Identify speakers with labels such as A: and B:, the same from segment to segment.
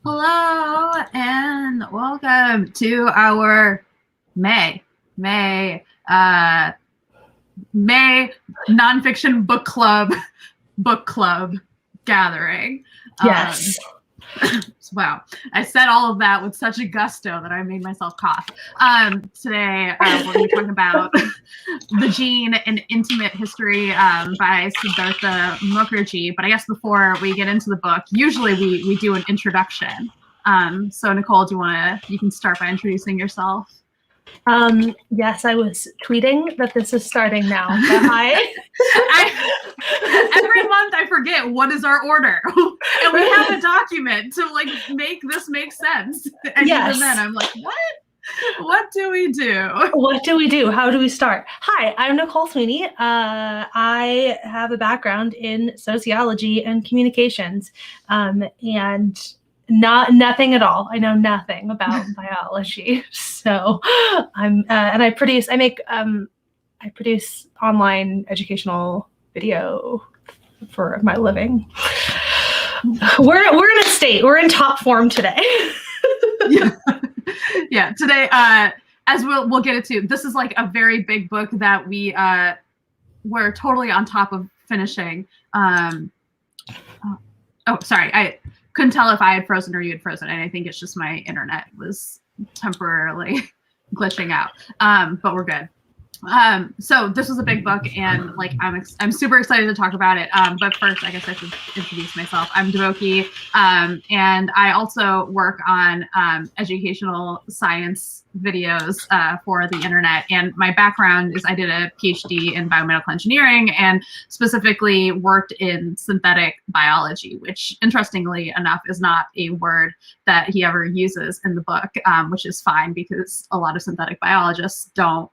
A: Hello and welcome to our May Nonfiction book club gathering.
B: Yes.
A: Wow, I said all of that with such a gusto that I made myself cough. Today we're going to be talking about The Gene, an Intimate History by Siddhartha Mukherjee. But I guess before we get into the book, usually we do an introduction. So Nicole, you can start by introducing yourself.
B: Yes, I was tweeting that this is starting now. But hi.
A: Every month I forget what is our order, and we have a document to like make this make sense. And even then, I'm like, what? What do we do?
B: What do we do? How do we start? Hi, I'm Nicole Sweeney. I have a background in sociology and communications, and nothing at all. I know nothing about biology. So I produce online educational video for my living. We're in a state. We're in top form today.
A: Yeah. Today, as we'll get into, this is like a very big book that we're totally on top of finishing. Oh, sorry. I couldn't tell if I had frozen or you had frozen, and I think it's just my internet was temporarily glitching out. But we're good. So this was a big book, and like I'm super excited to talk about it. But first, I guess I should introduce myself. I'm Devoki, and I also work on educational science videos for the internet. And my background is I did a PhD in biomedical engineering and specifically worked in synthetic biology, which interestingly enough is not a word that he ever uses in the book, which is fine because a lot of synthetic biologists don't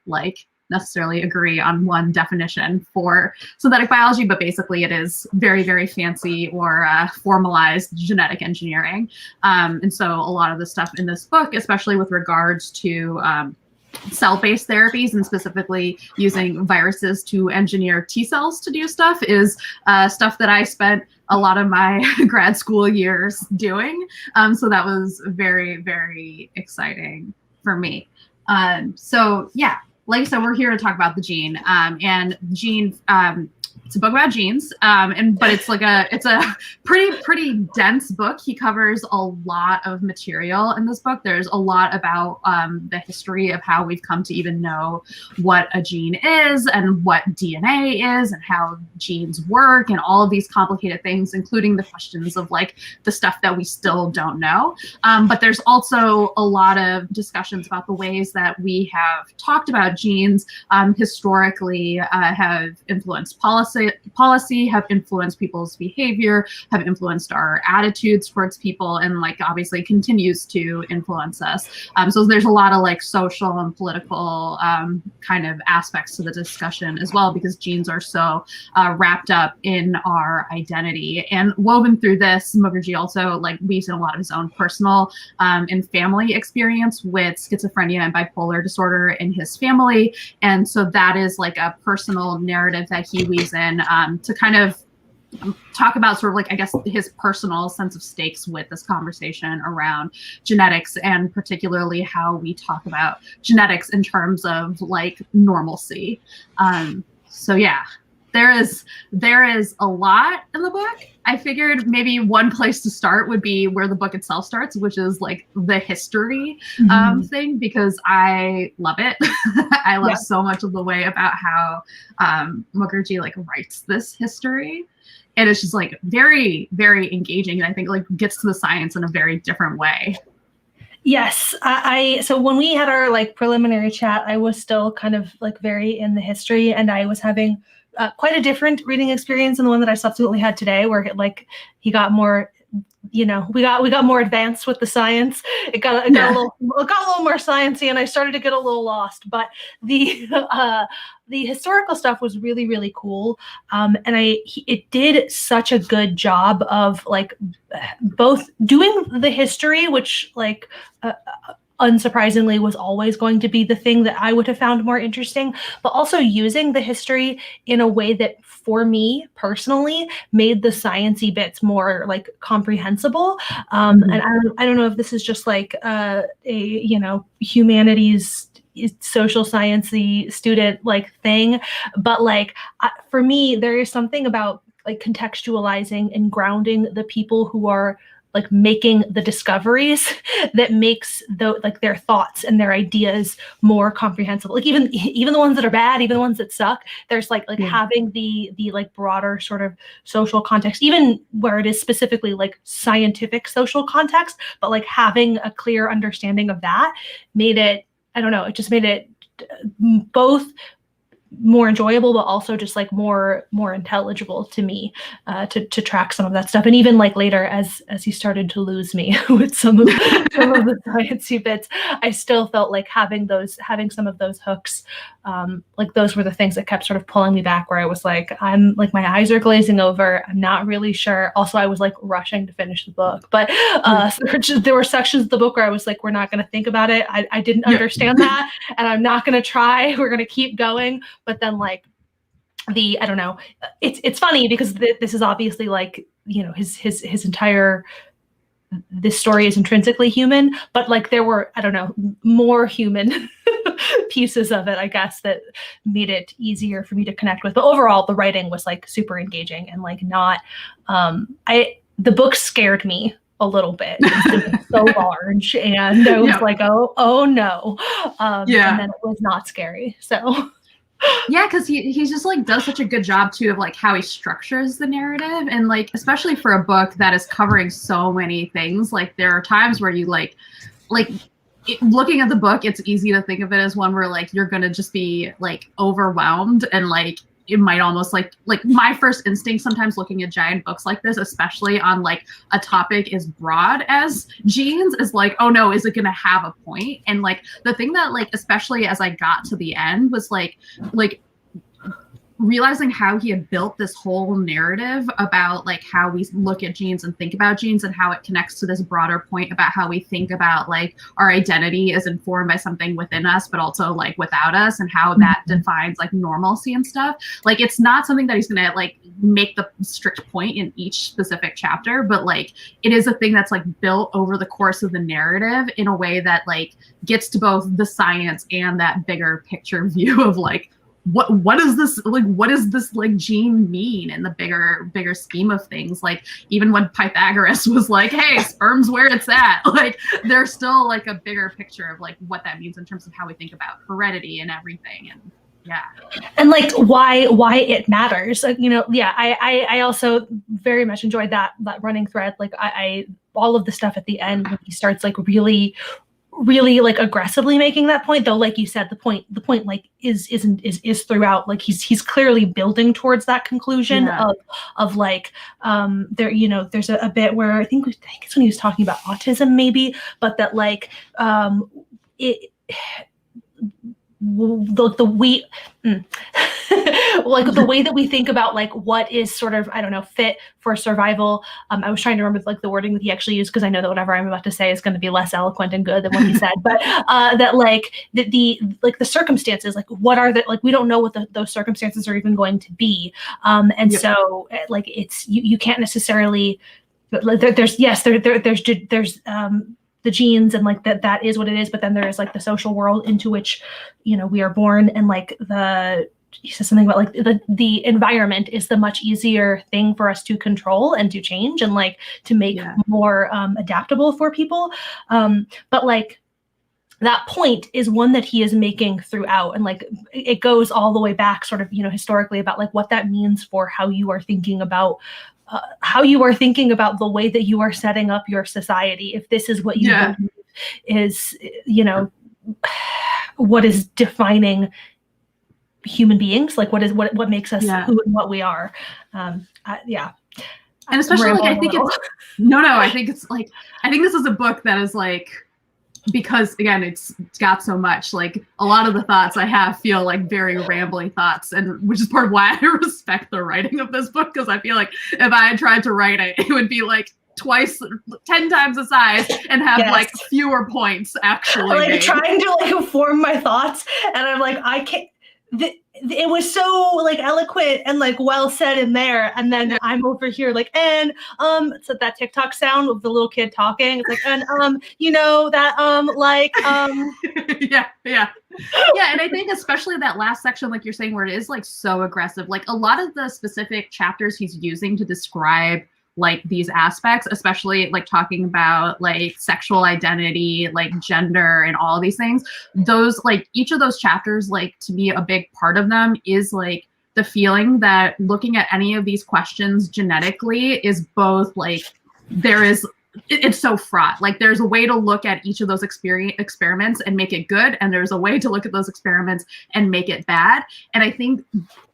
A: necessarily agree on one definition for synthetic biology, but basically it is very, very fancy or formalized genetic engineering. And so a lot of the stuff in this book, especially with regards to cell-based therapies and specifically using viruses to engineer T cells to do stuff, is stuff that I spent a lot of my grad school years doing. So that was very, very exciting for me. So yeah. Like I said, we're here to talk about The Gene, and Gene. It's a book about genes, but it's a pretty dense book. He covers a lot of material in this book. There's a lot about the history of how we've come to even know what a gene is and what DNA is and how genes work and all of these complicated things, including the questions of like the stuff that we still don't know. But there's also a lot of discussions about the ways that we have talked about genes historically, have influenced policy, have influenced people's behavior, have influenced our attitudes towards people, and like obviously continues to influence us. So there's a lot of like social and political kind of aspects to the discussion as well, because genes are so wrapped up in our identity. And woven through this, Mukherjee also like weaves in a lot of his own personal and family experience with schizophrenia and bipolar disorder in his family. And so that is like a personal narrative that he weaves in to kind of talk about sort of like, I guess, his personal sense of stakes with this conversation around genetics, and particularly how we talk about genetics in terms of like normalcy. So yeah, there is a lot in the book. I figured maybe one place to start would be where the book itself starts, which is like the history thing, because I love it. I love so much of the way about how Mukherjee like writes this history. And it's just like very, very engaging, and I think like gets to the science in a very different way.
B: Yes, so when we had our like preliminary chat, I was still kind of like very in the history, and I was having quite a different reading experience than the one that I subsequently had today, where he got more, we got more advanced with the science. It got a little more sciencey, and I started to get a little lost. But the historical stuff was really, really cool, and it did such a good job of like both doing the history, which like unsurprisingly was always going to be the thing that I would have found more interesting, but also using the history in a way that for me personally made the sciencey bits more like comprehensible. And I don't know if this is just like a humanities social sciencey student like thing, but like for me there is something about like contextualizing and grounding the people who are like making the discoveries that makes their thoughts and their ideas more comprehensible. Like even the ones that are bad, even the ones that suck, there's like having the like broader sort of social context, even where it is specifically like scientific social context, but like having a clear understanding of that made it, I don't know, it just made it both more enjoyable, but also just like more intelligible to me to track some of that stuff. And even like later, as he started to lose me with some of the sciencey bits, I still felt like having some of those hooks, like those were the things that kept sort of pulling me back, where I was like, I'm like, my eyes are glazing over. I'm not really sure. Also, I was like rushing to finish the book, but so there were sections of the book where I was like, we're not going to think about it. I didn't understand that, and I'm not going to try. We're going to keep going. But then like I don't know, it's funny because this is obviously like, you know, his entire, this story is intrinsically human, but like there were, I don't know, more human pieces of it, I guess, that made it easier for me to connect with. But overall, the writing was like super engaging and like not, the book scared me a little bit. It was so large, and I was like, oh no. And then it was not scary. So.
A: Yeah, because he's just like does such a good job too of like how he structures the narrative, and like especially for a book that is covering so many things, like there are times where you looking at the book, it's easy to think of it as one where like you're gonna just be like overwhelmed, and like it might almost like my first instinct sometimes looking at giant books like this, especially on like a topic as broad as genes, is like, oh no, is it gonna have a point? And like the thing that like especially as I got to the end was like realizing how he had built this whole narrative about like how we look at genes and think about genes, and how it connects to this broader point about how we think about like our identity is informed by something within us, but also like without us, and how that defines like normalcy and stuff. Like it's not something that he's gonna like make the strict point in each specific chapter, but like it is a thing that's like built over the course of the narrative in a way that like gets to both the science and that bigger picture view of like what is this like gene mean in the bigger scheme of things. Like even when Pythagoras was like, hey, sperm's where it's at, like there's still like a bigger picture of like what that means in terms of how we think about heredity and everything. And
B: and like why it matters, you know. I also very much enjoyed that running thread. Like I all of the stuff at the end when he starts like really like aggressively making that point, though, like you said, the point like is throughout. Like he's clearly building towards that conclusion of like there, you know, there's a bit where I think it's when he was talking about autism maybe, but that like like the way that we think about like what is sort of, I don't know, fit for survival. I was trying to remember like the wording that he actually used, because I know that whatever I'm about to say is going to be less eloquent and good than what he said. But that like the circumstances, like what are the, like we don't know what those circumstances are even going to be, so like it's you can't necessarily. There's the genes, and like that is what it is, but then there is like the social world into which, you know, we are born, and like he says something about like the environment is the much easier thing for us to control and to change and like to make more adaptable for people, but like that point is one that he is making throughout, and like it goes all the way back sort of, you know, historically about like what that means for how you are thinking about the way that you are setting up your society. If this is what you believe is, you know, what is defining human beings, like what makes us who and what we are.
A: And especially like I think it's I think it's like, I think this is a book that is like, because again, it's got so much, like a lot of the thoughts I have feel like very rambly thoughts, and which is part of why I respect the writing of this book, because I feel like if I had tried to write it, it would be like twice, 10 times the size and have like fewer points actually.
B: Like trying to like form my thoughts, and I'm like, I can't. It was so like eloquent and like well said in there, and then I'm over here like, and so that TikTok sound of the little kid talking. It's like, and you know that
A: yeah. And I think especially that last section, like you're saying, where it is like so aggressive, like a lot of the specific chapters he's using to describe like these aspects, especially like talking about like sexual identity, like gender and all these things, those like each of those chapters, like to me, a big part of them is like the feeling that looking at any of these questions genetically is both like there is it's so fraught. Like there's a way to look at each of those experiments and make it good, and there's a way to look at those experiments and make it bad. And I think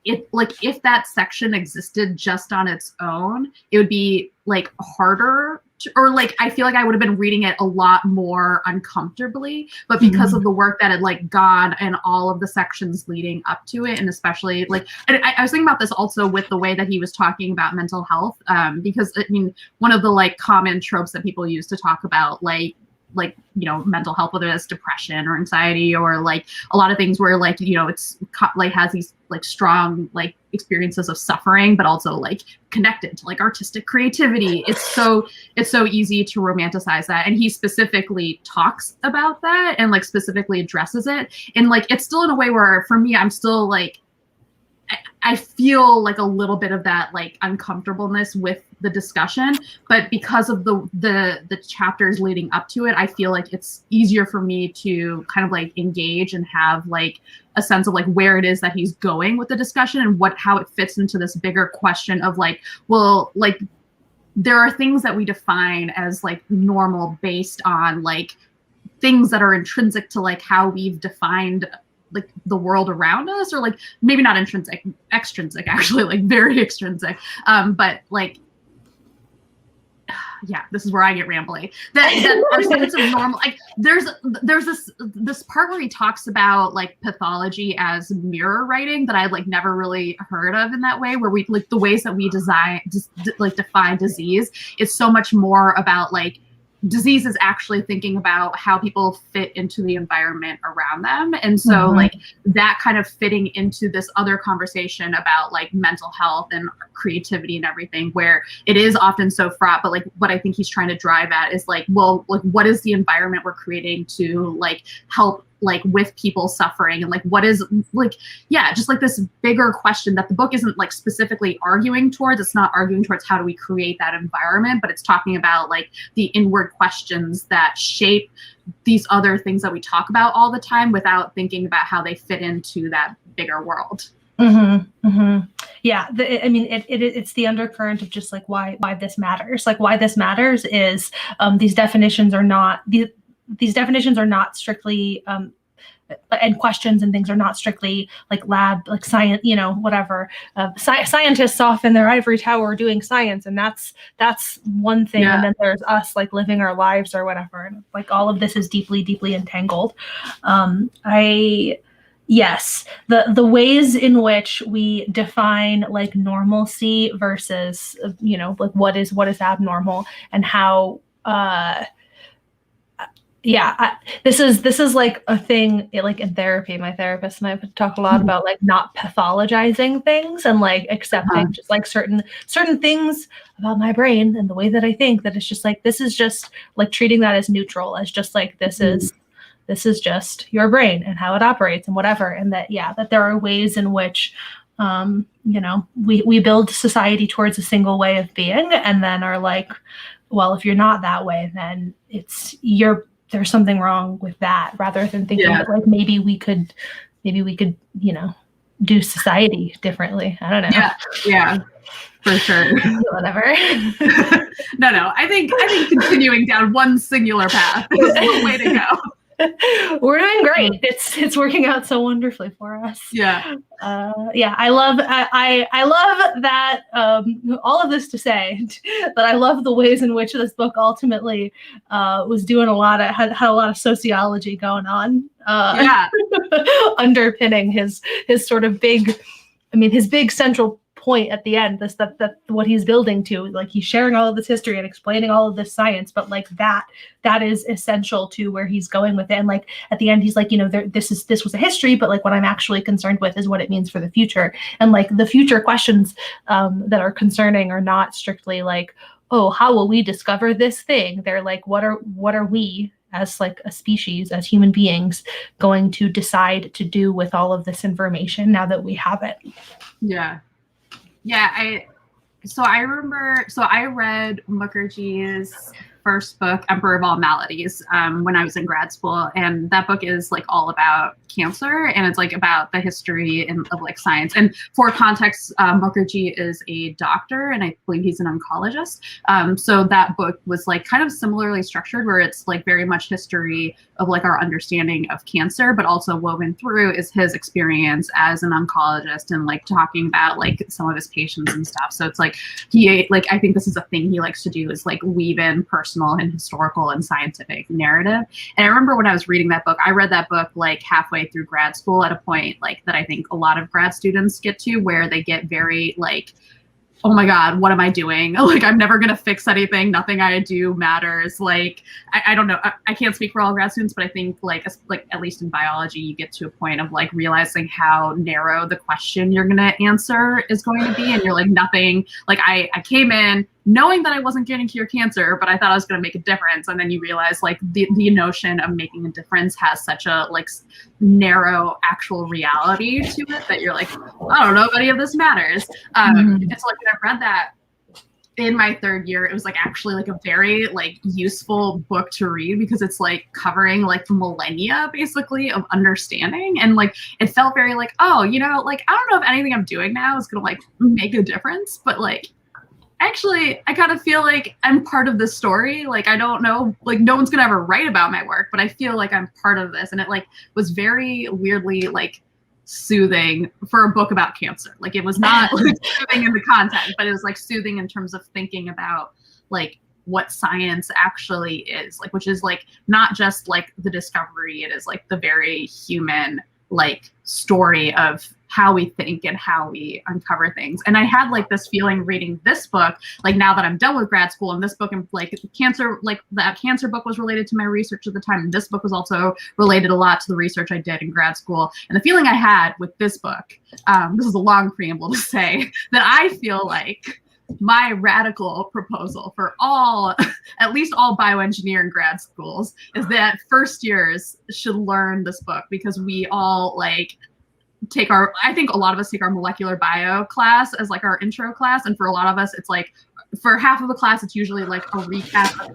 A: if that section existed just on its own, it would be like harder or like I feel like I would have been reading it a lot more uncomfortably, but because of the work that had like gone and all of the sections leading up to it, and especially like I was thinking about this also with the way that he was talking about mental health, because I mean one of the like common tropes that people use to talk about like you know mental health, whether it's depression or anxiety or like a lot of things where like you know it's like has these like strong like experiences of suffering, but also like connected to like artistic creativity. It's so easy to romanticize that, and he specifically talks about that and like specifically addresses it, and like it's still in a way where for me I'm still like I feel like a little bit of that like uncomfortableness with the discussion, but because of the chapters leading up to it, I feel like it's easier for me to kind of like engage and have like a sense of like where it is that he's going with the discussion and how it fits into this bigger question of like, well, like there are things that we define as like normal based on like things that are intrinsic to like how we've defined like the world around us, or like maybe not intrinsic, extrinsic, actually, like very extrinsic. But like, yeah, this is where I get rambly. That our sense of normal, like there's this part where he talks about like pathology as mirror writing that I'd like never really heard of in that way, where we like the ways that we define disease is so much more about like disease is actually thinking about how people fit into the environment around them. And so like that kind of fitting into this other conversation about like mental health and creativity and everything, where it is often so fraught, but like what I think he's trying to drive at is like, well, like what is the environment we're creating to like help like with people suffering, and like what is like, yeah, just like this bigger question that the book isn't like specifically arguing towards. It's not arguing towards how do we create that environment, but it's talking about like the inward questions that shape these other things that we talk about all the time without thinking about how they fit into that bigger world.
B: Yeah, I mean, it's the undercurrent of just like why this matters. Like why this matters is these definitions are not these definitions are not strictly and questions and things are not strictly like lab, like science, you know, whatever. Scientists off in their ivory tower doing science, and that's one thing. Yeah. And then there's us like living our lives or whatever. And like all of this is deeply, deeply entangled. Yes, the ways in which we define like normalcy versus, you know, like what is abnormal, and how, this is like a thing like in therapy. My therapist and I have talked a lot about like not pathologizing things and like accepting just like certain things about my brain and the way that I think, that it's just like, this is just like treating that as neutral, as just like, this is just your brain and how it operates and whatever. And that, that there are ways in which, you know, we build society towards a single way of being, and then are like, well, if you're not that way, then there's something wrong with that, rather than thinking that like, maybe we could, you know, do society differently. I don't know.
A: Yeah. For sure.
B: Whatever.
A: No. I think continuing down one singular path is the way to go.
B: We're doing great. It's working out so wonderfully for us.
A: Yeah.
B: I love that, all of this to say that I love the ways in which this book ultimately was doing had a lot of sociology going on. Underpinning his sort of big central point at the end, that what he's building to, like he's sharing all of this history and explaining all of this science, but like that is essential to where he's going with it. And like at the end, he's like, this was a history, but like what I'm actually concerned with is what it means for the future. And like the future questions that are concerning are not strictly like, oh, how will we discover this thing? They're like, what are we as like a species, as human beings, going to decide to do with all of this information now that we have it?
A: Yeah. I read Mukherjee's first book, Emperor of All Maladies, when I was in grad school, and that book is like all about cancer, and it's like about the history of like science. And for context, Mukherjee is a doctor, and I believe he's an oncologist. So that book was like kind of similarly structured, where it's like very much history of like our understanding of cancer, but also woven through is his experience as an oncologist and like talking about like some of his patients and stuff. So it's like I think this is a thing he likes to do, is like weave in personal and historical and scientific narrative. And I remember when I was reading that book, I read that book like halfway through grad school at a point like that I think a lot of grad students get to, where they get very like, oh my God, what am I doing? Like, I'm never going to fix anything. Nothing I do matters. Like, I don't know. I can't speak for all grad students, but I think like at least in biology, you get to a point of like realizing how narrow the question you're going to answer is going to be. And you're like, nothing, like I came in knowing that I wasn't going to cure cancer, but I thought I was going to make a difference. And then you realize like the notion of making a difference has such a like narrow actual reality to it that you're like, I don't know if any of this matters. And so like when I read that in my third year, it was like actually like a very like useful book to read, because it's like covering like millennia basically of understanding. And like it felt very like, oh, like I don't know if anything I'm doing now is gonna like make a difference, but like actually, I kind of feel like I'm part of this story. Like, I don't know, like no one's gonna ever write about my work, but I feel like I'm part of this. And it like was very weirdly like soothing for a book about cancer. Like it was not like soothing in the content, but it was like soothing in terms of thinking about like what science actually is, like, which is like not just like the discovery, it is like the very human like story of how we think and how we uncover things. And I had like this feeling reading this book, like now that I'm done with grad school, and this book and like cancer, like that cancer book was related to my research at the time. And this book was also related a lot to the research I did in grad school. And the feeling I had with this book, this is a long preamble to say that I feel like my radical proposal for at least all bioengineering grad schools is that first years should learn this book, because we all like I think a lot of us take our molecular bio class as like our intro class. And for a lot of us, it's like, for half of the class, it's usually like a recap of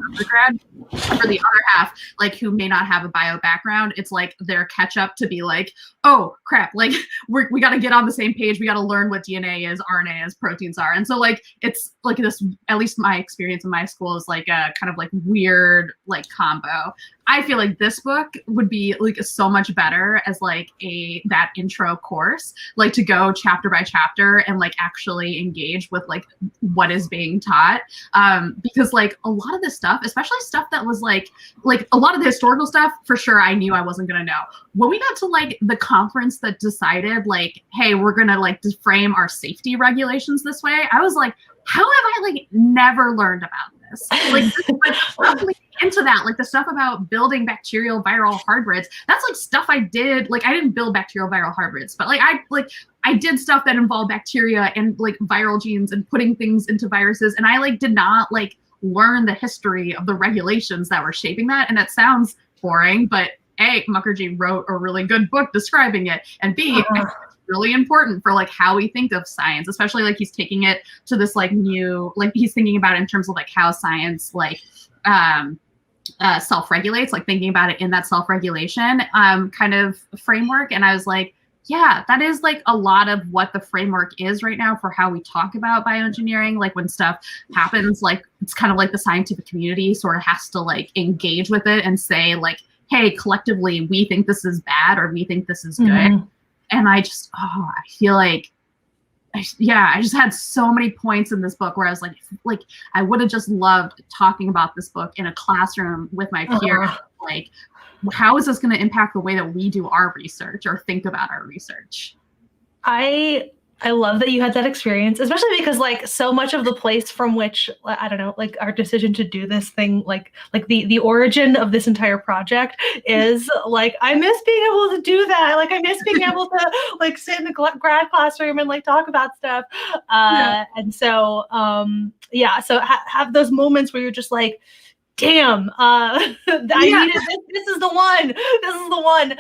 A: undergrad. For the other half, like who may not have a bio background, it's like their catch up to be like, oh crap, like we got to get on the same page. We got to learn what DNA is, RNA is, proteins are. And so like, it's like this, at least my experience in my school is like a kind of like weird like combo. I feel like this book would be like so much better as like that intro course, like to go chapter by chapter and like actually engage with like what is being taught. Because like a lot of this stuff, especially stuff that was like a lot of the historical stuff, for sure I knew I wasn't gonna know. When we got to like the conference that decided like, hey, we're gonna like frame our safety regulations this way, I was like, how have I like never learned about this? Like probably into that, like the stuff about building bacterial viral hybrids, that's like stuff I did. Like I didn't build bacterial viral hybrids, but like I did stuff that involved bacteria and like viral genes and putting things into viruses. And I like did not like learn the history of the regulations that were shaping that. And that sounds boring, but A, Mukherjee wrote a really good book describing it. And B, it's really important for like how we think of science, especially like he's taking it to this like new, like he's thinking about it in terms of like how science like self-regulates, like thinking about it in that self-regulation kind of framework. And I was like, yeah, that is like a lot of what the framework is right now for how we talk about bioengineering. Like when stuff happens, like it's kind of like the scientific community sort of has to like engage with it and say like, hey, collectively, we think this is bad or we think this is good. And I just, I feel like, I just had so many points in this book where I was like I would have just loved talking about this book in a classroom with my peers. Like, how is this going to impact the way that we do our research or think about our research?
B: I I love that you had that experience, especially because like so much of the place from which I don't know, like our decision to do this thing, like the origin of this entire project is like I miss being able to do that. Like I miss being able to like sit in a grad classroom and like talk about stuff. And so yeah, so have those moments where you're just like, damn, I needed this. This is the one. This is the one.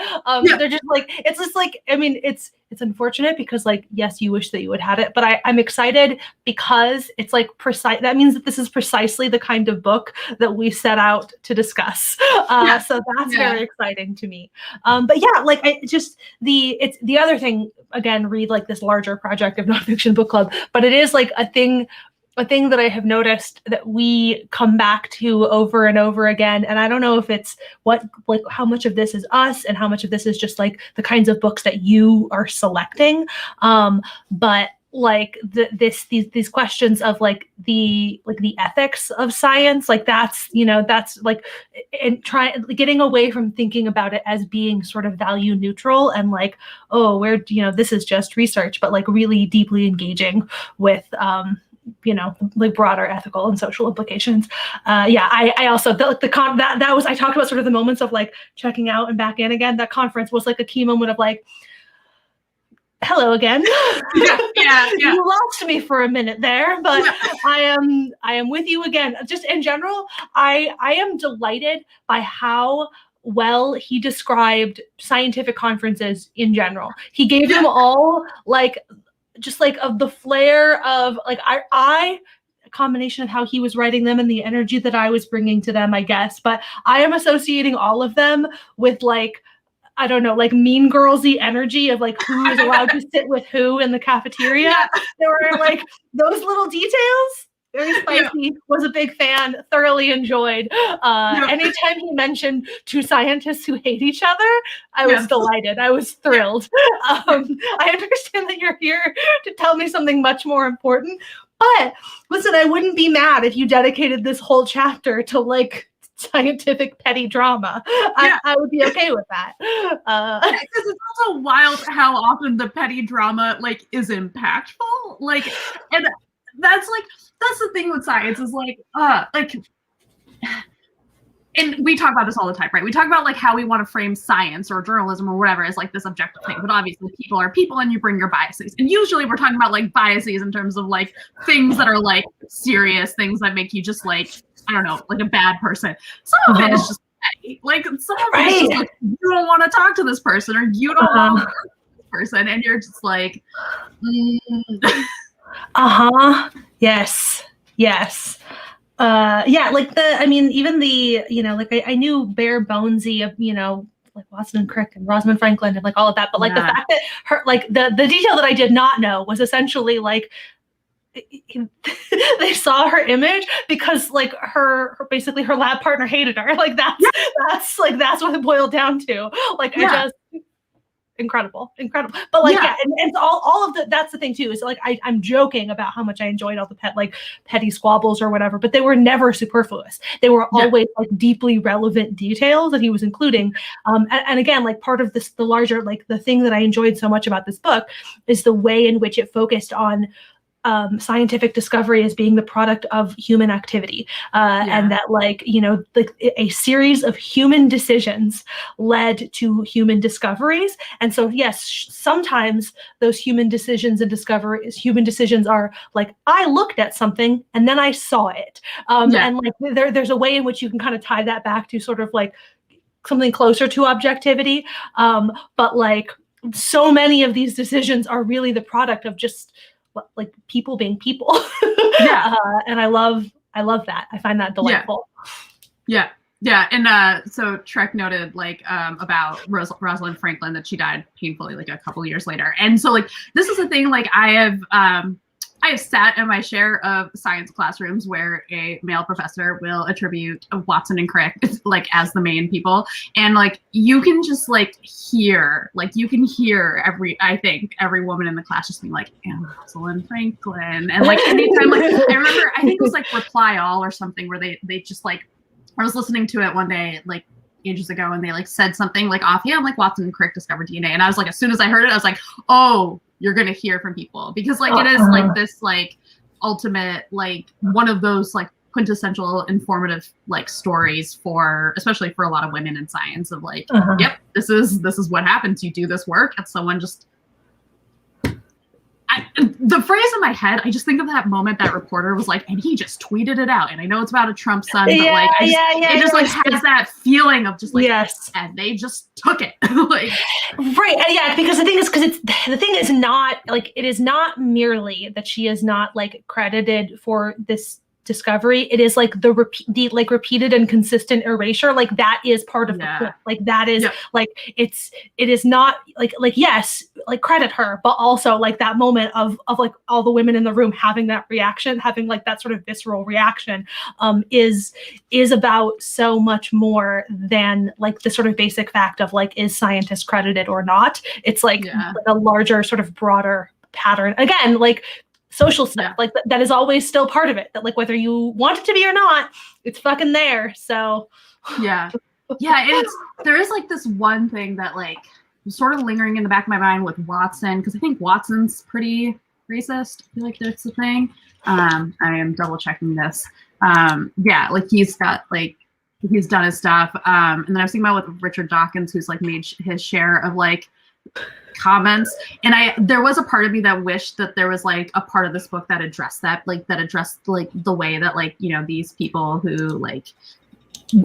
B: They're just like, it's just like, I mean, it's unfortunate because like, yes, you wish that you had had it, but I'm excited because it's like precise. That means that this is precisely the kind of book that we set out to discuss. So that's very exciting to me. But yeah, like it's the other thing, again, read like this larger project of Nonfiction Book Club, but it is like a thing that I have noticed that we come back to over and over again. And I don't know if it's how much of this is us and how much of this is just like the kinds of books that you are selecting. But like these questions of like the ethics of science, like that's like, and getting away from thinking about it as being sort of value neutral and like, oh, this is just research, but like really deeply engaging with, like broader ethical and social implications. I also that was, I talked about sort of the moments of like checking out and back in again. That conference was like a key moment of like, hello again. Yeah. You lost me for a minute there, but I am with you again. Just in general, I am delighted by how well he described scientific conferences in general. He gave them all like just like of the flair of like a combination of how he was writing them and the energy that I was bringing to them, I guess. But I am associating all of them with like, I don't know, like Mean Girls-y energy of like who is allowed to sit with who in the cafeteria. There were like those little details. Very spicy. Was a big fan. Thoroughly enjoyed. Anytime he mentioned two scientists who hate each other, I was delighted. I was thrilled. I understand that you're here to tell me something much more important. But listen, I wouldn't be mad if you dedicated this whole chapter to like scientific petty drama. I would be okay with that.
A: Because it's also wild how often the petty drama like is impactful. Like, and that's the thing with science is like, and we talk about this all the time, right? We talk about like how we want to frame science or journalism or whatever as like this objective thing, but obviously people are people and you bring your biases. And usually we're talking about like biases in terms of like things that are like serious, things that make you just like, I don't know, like a bad person. Some of it is just petty. Like some of it is just like, you don't want to talk to this person or you don't want to work with this person. And you're just like,
B: Yes. Like even the, like I knew bare bonesy of, like Watson and Crick and Rosalind Franklin and like all of that. But like the fact that her, like the detail that I did not know was essentially like, they saw her image because like her basically her lab partner hated her. Like that's what it boiled down to. Like I just incredible. But like and all of that's the thing too, is like I'm joking about how much I enjoyed all the petty squabbles or whatever, but they were never superfluous. They were always like deeply relevant details that he was including. And again, like part of this, the larger, like the thing that I enjoyed so much about this book is the way in which it focused on scientific discovery as being the product of human activity, and that like a series of human decisions led to human discoveries. And so yes, sometimes those human decisions are like, I looked at something and then I saw it, and like there's a way in which you can kind of tie that back to sort of like something closer to objectivity, but like so many of these decisions are really the product of just like people being people. And I love that. I find that delightful.
A: And so Trek noted like about Rosalind Franklin that she died painfully like a couple of years later. And so like this is a thing, like I have sat in my share of science classrooms where a male professor will attribute Watson and Crick like as the main people, and like you can just like hear every woman in the class just being like, and Rosalind Franklin, and like anytime like I remember I think it was like Reply All or something where they just like, I was listening to it one day like ages ago and they like said something like offhand like Watson and Crick discovered DNA, and I was like, as soon as I heard it I was like, oh you're going to hear from people, because like it is like this like ultimate, like one of those like quintessential informative like stories for, especially for a lot of women in science, of like, yep, this is what happens. You do this work and someone just, the phrase in my head, I just think of that moment that reporter was like, and he just tweeted it out. And I know it's about a Trump son, but like, it just like has that feeling of just like, and they just took it. Like,
B: right. Yeah. Because the thing is, the thing is not like, it is not merely that she is not like credited for this discovery. It is like the repeated and consistent erasure. Like that is part of the point. Like that is like, it is not like, yes, like credit her, but also like that moment of like all the women in the room having that reaction, having like that sort of visceral reaction, is about so much more than like the sort of basic fact of like, is scientist credited or not? It's like a larger sort of broader pattern. Again, like social stuff, like that is always still part of it, that like whether you want it to be or not, it's fucking there. So
A: there is like this one thing that like was sort of lingering in the back of my mind with Watson, because I think Watson's pretty racist. I feel like that's the thing. I am double checking this. Like he's got like, he's done his stuff, and then I was thinking about with Richard Dawkins, who's like made his share of like comments, and there was a part of me that wished that there was like a part of this book that addressed that, like that addressed like the way that like, you know, these people who like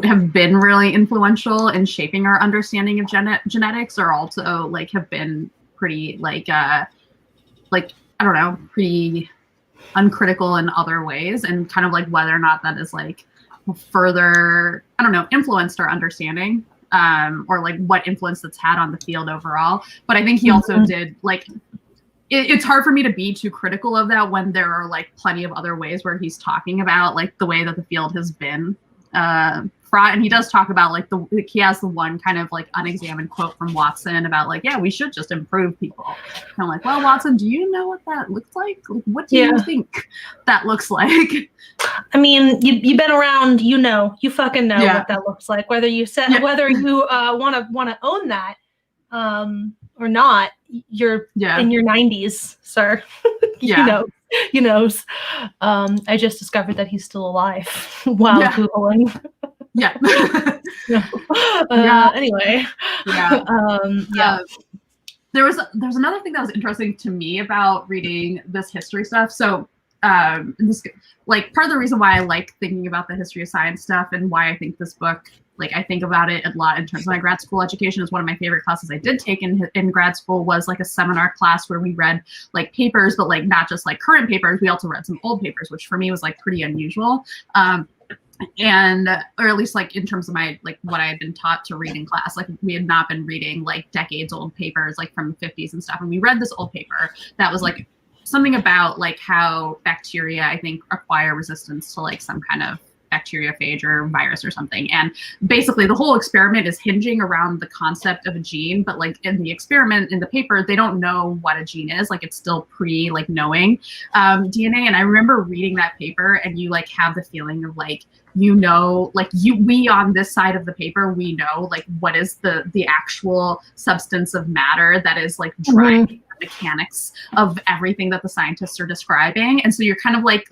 A: have been really influential in shaping our understanding of genetics are also like have been pretty like I don't know, pretty uncritical in other ways, and kind of like whether or not that is like further, I don't know, influenced our understanding, or like what influence that's had on the field overall. But I think he also did like, it's hard for me to be too critical of that when there are like plenty of other ways where he's talking about like the way that the field has been fraught. And he does talk about like he has the one kind of like unexamined quote from Watson about like, yeah, we should just improve people. And I'm like, well, Watson, do you know what that looks like? Like, what do you think that looks like?
B: I mean, you've been around, you fucking know what that looks like. Whether you whether you want to own that or not, you're in your 90s, sir. You know. I just discovered that he's still alive while Googling. Anyway.
A: There's another thing that was interesting to me about reading this history stuff. So this, like, part of the reason why I like thinking about the history of science stuff and why I think this book, like, I think about it a lot in terms of my grad school education, is one of my favorite classes I did take in grad school was like a seminar class where we read like papers, but like not just like current papers. We also read some old papers, which for me was like pretty unusual. And or at least like in terms of my like what I had been taught to read in class, like we had not been reading like decades old papers like from the 50s and stuff. And we read this old paper that was like something about like how bacteria, I think, acquire resistance to like some kind of bacteriophage or virus or something. And basically the whole experiment is hinging around the concept of a gene, but like in the experiment, in the paper, they don't know what a gene is. Like it's still pre like knowing DNA. And I remember reading that paper and you like have the feeling of like, you know, like we on this side of the paper, we know like what is the actual substance of matter that is like driving the mechanics of everything that the scientists are describing. And so you're kind of like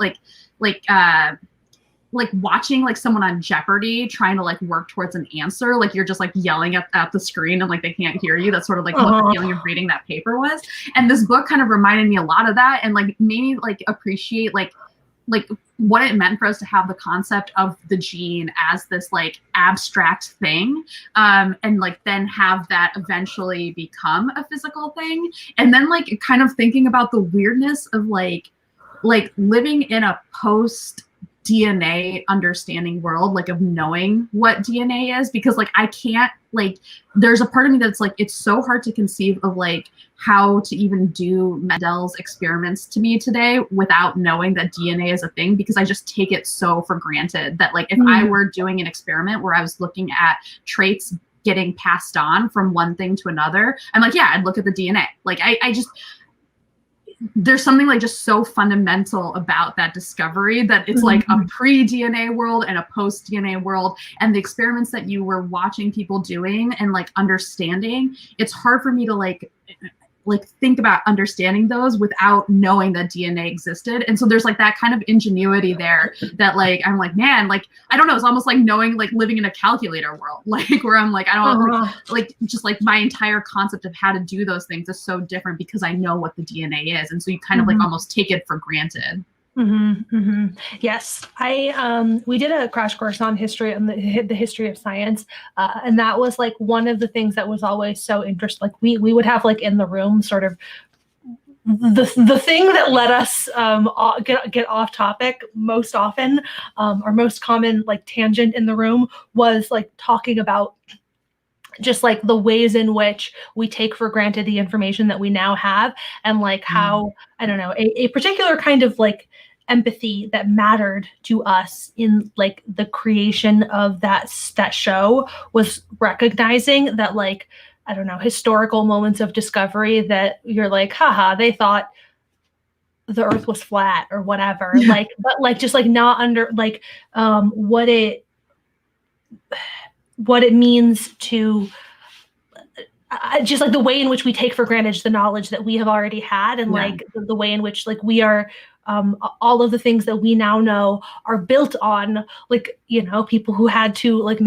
A: watching like someone on Jeopardy trying to like work towards an answer, like you're just like yelling at the screen and like they can't hear you. That's sort of like what the feeling of reading that paper was. And this book kind of reminded me a lot of that, and like made me like appreciate like what it meant for us to have the concept of the gene as this like abstract thing, and like then have that eventually become a physical thing. And then like kind of thinking about the weirdness of like living in a post DNA understanding world, like of knowing what DNA is, because like I can't, like there's a part of me that's like, it's so hard to conceive of like how to even do Mendel's experiments to me today without knowing that DNA is a thing, because I just take it so for granted that like if I were doing an experiment where I was looking at traits getting passed on from one thing to another, I'm like, yeah, I'd look at the DNA. Like I just, there's something like just so fundamental about that discovery that it's like a pre-DNA world and a post-DNA world, and the experiments that you were watching people doing and like understanding, it's hard for me to like like think about understanding those without knowing that DNA existed. And so there's like that kind of ingenuity there that like I'm like, man, like I don't know, it's almost like knowing, like living in a calculator world, like where I'm like, I don't like just like my entire concept of how to do those things is so different because I know what the DNA is. And so you kind of like almost take it for granted.
B: Yes, we did a crash course on history, on the history of science, and that was like one of the things that was always so interesting. Like we would have like in the room sort of the thing that let us get off topic most often, or most common like tangent in the room was like talking about just like the ways in which we take for granted the information that we now have, and like how, I don't know, a particular kind of like empathy that mattered to us in like the creation of that show was recognizing that, like, I don't know, historical moments of discovery that you're like, haha, they thought the earth was flat or whatever. Like, but like just like not under like what it means to just like the way in which we take for granted the knowledge that we have already had, and like the way in which like we are all of the things that we now know are built on, like, you know, people who had to like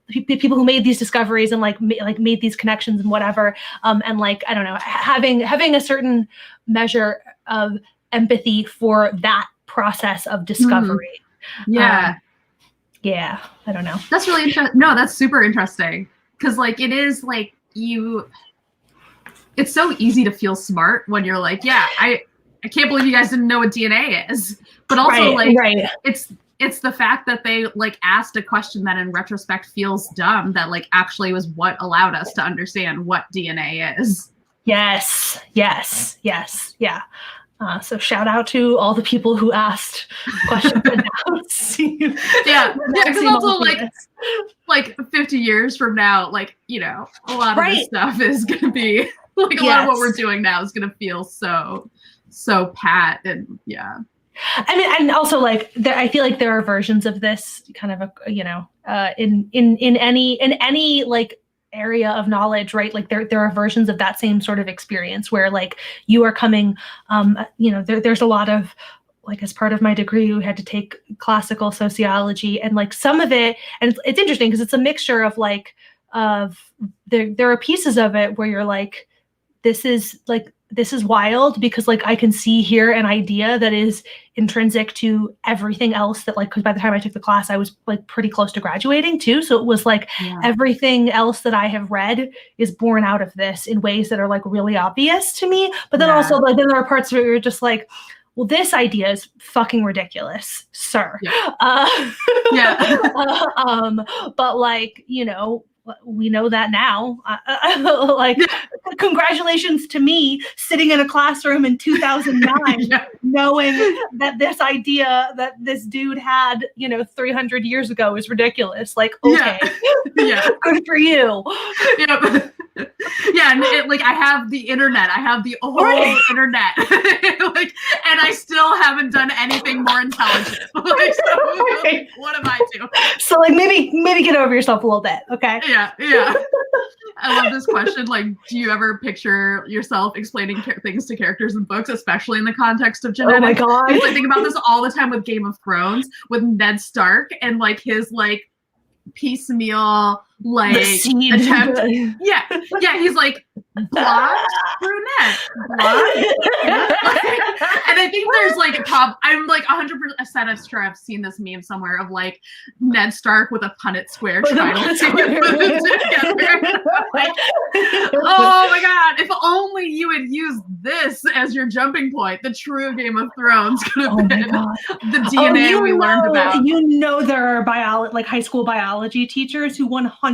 B: people who made these discoveries and like made these connections and whatever, and like, I don't know, having a certain measure of empathy for that process of discovery.
A: Yeah,
B: I don't know.
A: That's really interesting. No, that's super interesting, because like it is like it's so easy to feel smart when you're like, yeah, I can't believe you guys didn't know what DNA is. But also it's the fact that they like asked a question that in retrospect feels dumb that like actually was what allowed us to understand what DNA is.
B: Yes. Yeah. So shout out to all the people who asked questions.
A: Yeah, because also like 50 years from now, like, you know, a lot of this stuff is gonna be like a lot of what we're doing now is gonna feel so pat, and
B: I mean, and also like I feel like there are versions of this kind of in any like area of knowledge, right? Like there are versions of that same sort of experience where like you are coming, there's a lot of, like, as part of my degree, we had to take classical sociology, and like some of it, and it's interesting because it's a mixture of like there are pieces of it where you're like, this is wild, because like I can see here an idea that is intrinsic to everything else that, like, because by the time I took the class, I was like pretty close to graduating too. So it was like everything else that I have read is born out of this in ways that are like really obvious to me. But then also like then there are parts where you're just like, well, this idea is fucking ridiculous, sir. But like, you know, we know that now. Like, congratulations to me sitting in a classroom in 2009, knowing that this idea that this dude had, 300 years ago is ridiculous. Like, okay, good for you.
A: And like I have the internet. I have the whole internet, like, and I still haven't done anything more intelligent. Like, so, like, what am I doing?
B: So, like, maybe get over yourself a little bit, okay?
A: Yeah. I love this question. Like, do you ever picture yourself explaining things to characters in books, especially in the context of genetics?
B: Oh my god!
A: Because I think about this all the time with Game of Thrones, with Ned Stark and like his like piecemeal like attempt. He's like blonde, brunette, blonde. And I think there's like a pop. I'm like 100% sure I've seen this meme somewhere of like Ned Stark with a Punnett square trying to put them together. Like, oh my god! If only you had used this as your jumping point, the true Game of Thrones could have been the DNA we learned about.
B: There are high school biology teachers who 100%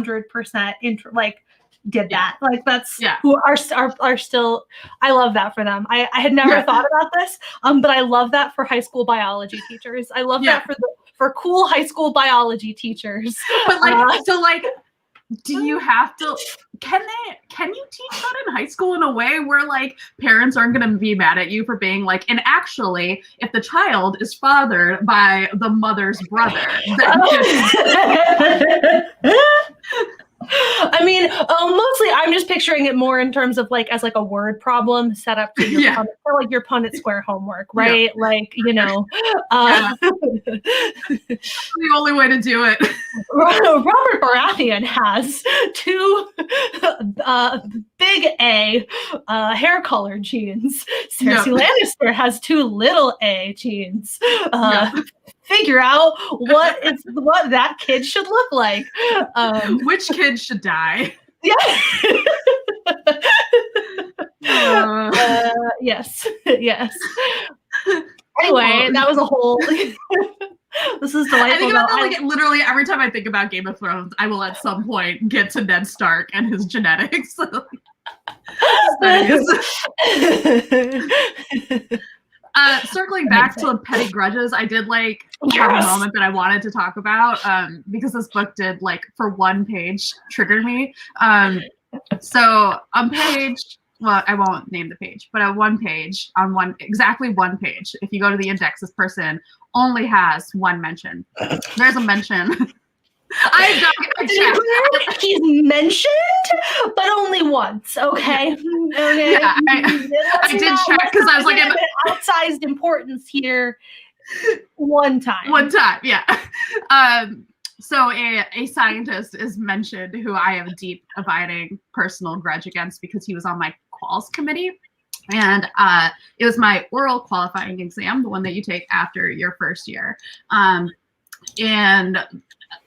B: did that. Like, that's who are still, I love that for them. I had never thought about this, but I love that for high school biology teachers. I love that for cool high school biology teachers.
A: But like, so like, do you have to, can you teach that in high school in a way where like parents aren't going to be mad at you for being like, and actually if the child is fathered by the mother's brother, then
B: I mean, mostly I'm just picturing picturing it more in terms of like as like a word problem set up to your Punnett, or like your Punnett Square homework, right? Yeah. Like, you know,
A: the only way to do it.
B: Robert Baratheon has 2 big A hair color genes. Cersei Lannister has 2 little A genes. Figure out what that kid should look like.
A: Which kid should die?
B: Yeah. Yes. Anyway, that was a whole. This is delightful.
A: I think about that, like, literally every time I think about Game of Thrones, I will at some point get to Ned Stark and his genetics. Circling back to petty grudges, I did like have a moment that I wanted to talk about because this book did, like, for one page trigger me. So on page, well, I won't name the page, but on one page, exactly one page, if you go to the index, this person only has one mention. There's a mention.
B: He's mentioned, but only once. Okay.
A: Yeah, I did check because I was like,
B: outsized importance here. One time.
A: Yeah. So a scientist is mentioned who I have a deep, abiding personal grudge against because he was on my quals committee. And it was my oral qualifying exam, the one that you take after your first year. And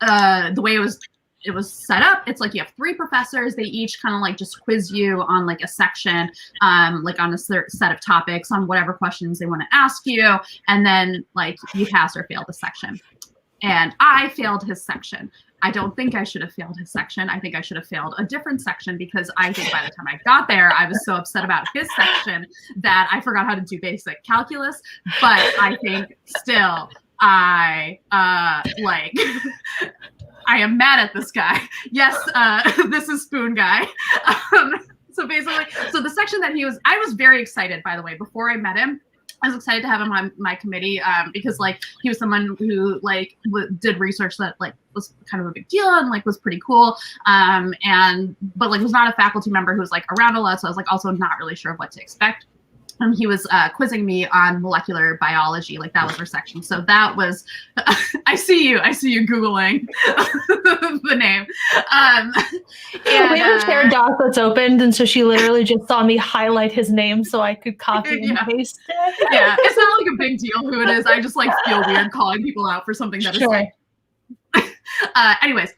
A: the way it was set up, it's like you have 3 professors. They each kind of like just quiz you on like a section, like on a set of topics on whatever questions they want to ask you. And then like you pass or fail the section. And I failed his section. I don't think I should have failed his section. I think I should have failed a different section because I think by the time I got there, I was so upset about his section that I forgot how to do basic calculus. But I think still I am mad at this guy. Yes, this is Spoon Guy. So basically, the section that I was very excited, by the way, before I met him. I was excited to have him on my committee because like he was someone who like did research that like was kind of a big deal and like was pretty cool. But like was not a faculty member who was like around a lot. So I was like also not really sure of what to expect. He was quizzing me on molecular biology, like that was our section. So that was, I see you Googling the name.
B: We have a shared doc that's opened, and so she literally just saw me highlight his name so I could copy and paste it.
A: Yeah, it's not like a big deal who it is. I just like feel weird calling people out for something that is like. Anyways.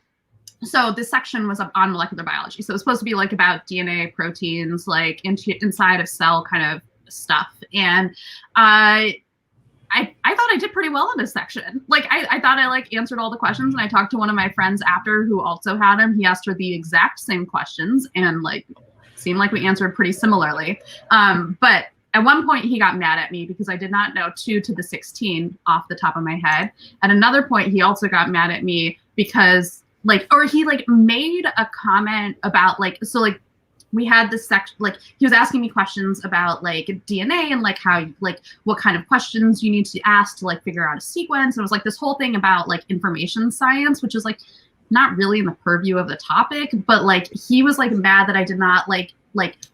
A: So this section was on molecular biology. So it was supposed to be like about DNA, proteins, like inside of cell kind of stuff. And I thought I did pretty well in this section. Like I thought I like answered all the questions, and I talked to one of my friends after who also had him. He asked her the exact same questions and like seemed like we answered pretty similarly. But at one point he got mad at me because I did not know 2 to the 16 off the top of my head. At another point he also got mad at me because he made a comment about like, so like we had this section, like he was asking me questions about like DNA and like how, like what kind of questions you need to ask to like figure out a sequence. And it was like this whole thing about like information science, which is like not really in the purview of the topic, but like he was like mad that I did not like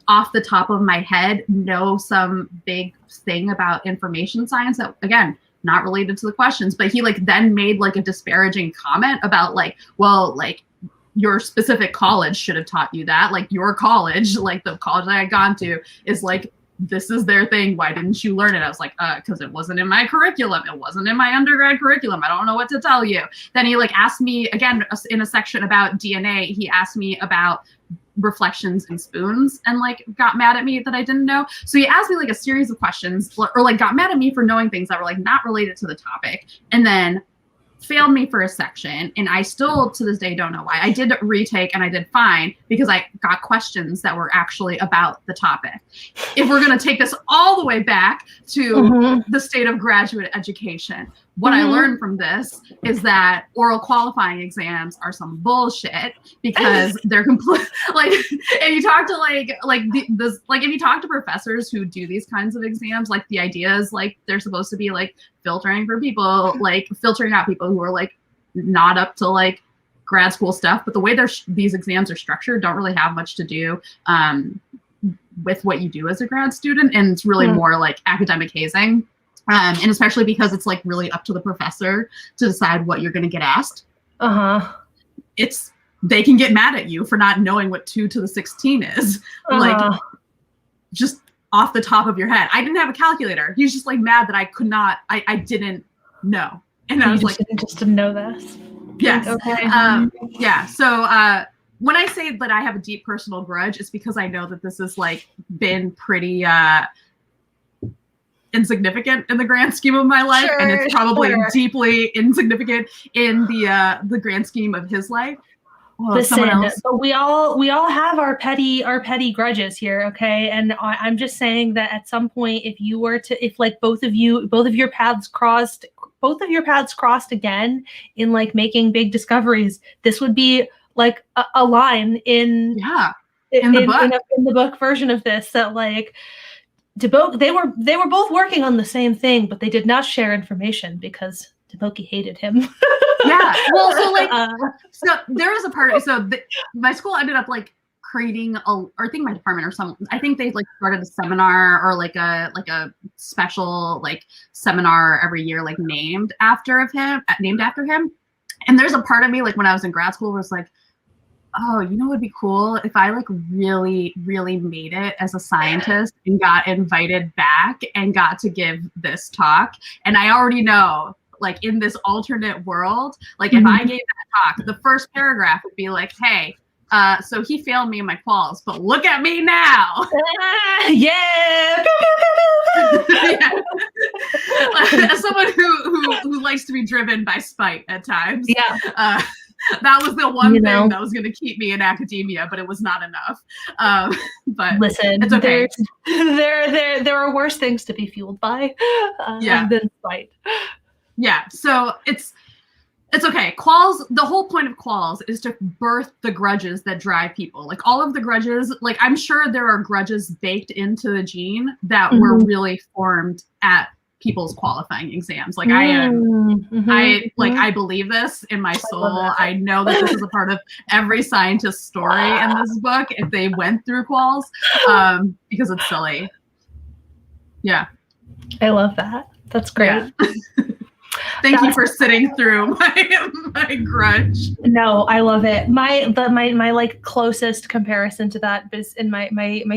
A: off the top of my head know some big thing about information science that, again, not related to the questions, but he like then made like a disparaging comment about like, well, like your specific college should have taught you that. Like your college, like the college that I had gone to is like, this is their thing. Why didn't you learn it? I was like, because it wasn't in my curriculum. It wasn't in my undergrad curriculum. I don't know what to tell you. Then he like asked me again in a section about DNA. He asked me about reflections in spoons and like got mad at me that I didn't know. So he asked me like a series of questions or like got mad at me for knowing things that were like not related to the topic, and then failed me for a section. And I still to this day don't know why. I did retake and I did fine because I got questions that were actually about the topic. If we're going to take this all the way back to the state of graduate education, what I learned from this is that oral qualifying exams are some bullshit because they're complete. Like, if you talk to if you talk to professors who do these kinds of exams, like the idea is like they're supposed to be like filtering for people, like filtering out people who are like not up to like grad school stuff, but the way these exams are structured don't really have much to do with what you do as a grad student, and it's really more like academic hazing. And especially because it's like really up to the professor to decide what you're going to get asked. They can get mad at you for not knowing what 2 to the 16 is. Like, just off the top of your head. I didn't have a calculator. He was just like mad that I didn't know. And I was like,
B: just didn't know this.
A: Yes.
B: Okay.
A: Yeah. So when I say that I have a deep personal grudge, it's because I know that this has like been pretty insignificant in the grand scheme of my life, and it's probably deeply insignificant in the grand scheme of his life. Well,
B: listen, but we all have our petty grudges here, okay? And I'm just saying that at some point, if like both of your paths crossed again in like making big discoveries, this would be like a line in the book version of this, that like they were both working on the same thing, but they did not share information because Deboki hated him.
A: Yeah. Well, so like, so there was a part. So my school ended up like creating or I think my department or something. I think they like started a seminar or like a special like seminar every year, like named after him. And there's a part of me like when I was in grad school was like, oh, you know, it would be cool if I like really, really made it as a scientist and got invited back and got to give this talk. And I already know, like in this alternate world, like if I gave that talk, the first paragraph would be like, hey, so he failed me in my quals, but look at me now.
B: Yeah.
A: Yeah. As someone who likes to be driven by spite at times.
B: Yeah.
A: That was the one thing that was going to keep me in academia, but it was not enough. But
B: listen,
A: it's okay.
B: There are worse things to be fueled by than spite.
A: Yeah, so it's okay. Quals, the whole point of quals is to birth the grudges that drive people. Like all of the grudges, like I'm sure there are grudges baked into the gene that were really formed at people's qualifying exams. Like I believe this in my soul. I know that this is a part of every scientist's story in this book if they went through quals, because it's silly. Yeah.
B: I love that. That's great.
A: Yeah. Thank you for sitting through my grudge.
B: No, I love it. My like closest comparison to that is in my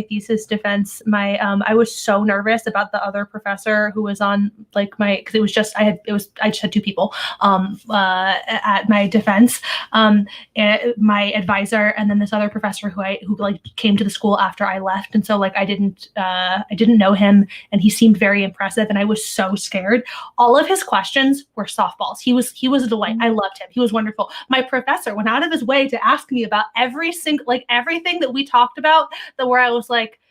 B: thesis defense. I was so nervous about the other professor who was on like because I just had 2 people at my defense, my advisor, and then this other professor who like came to the school after I left, and so like I didn't know him, and he seemed very impressive, and I was so scared. All of his questions were softballs. He was a delight. I loved him. He was wonderful. My professor went out of his way to ask me about everything that we talked about, that where I was like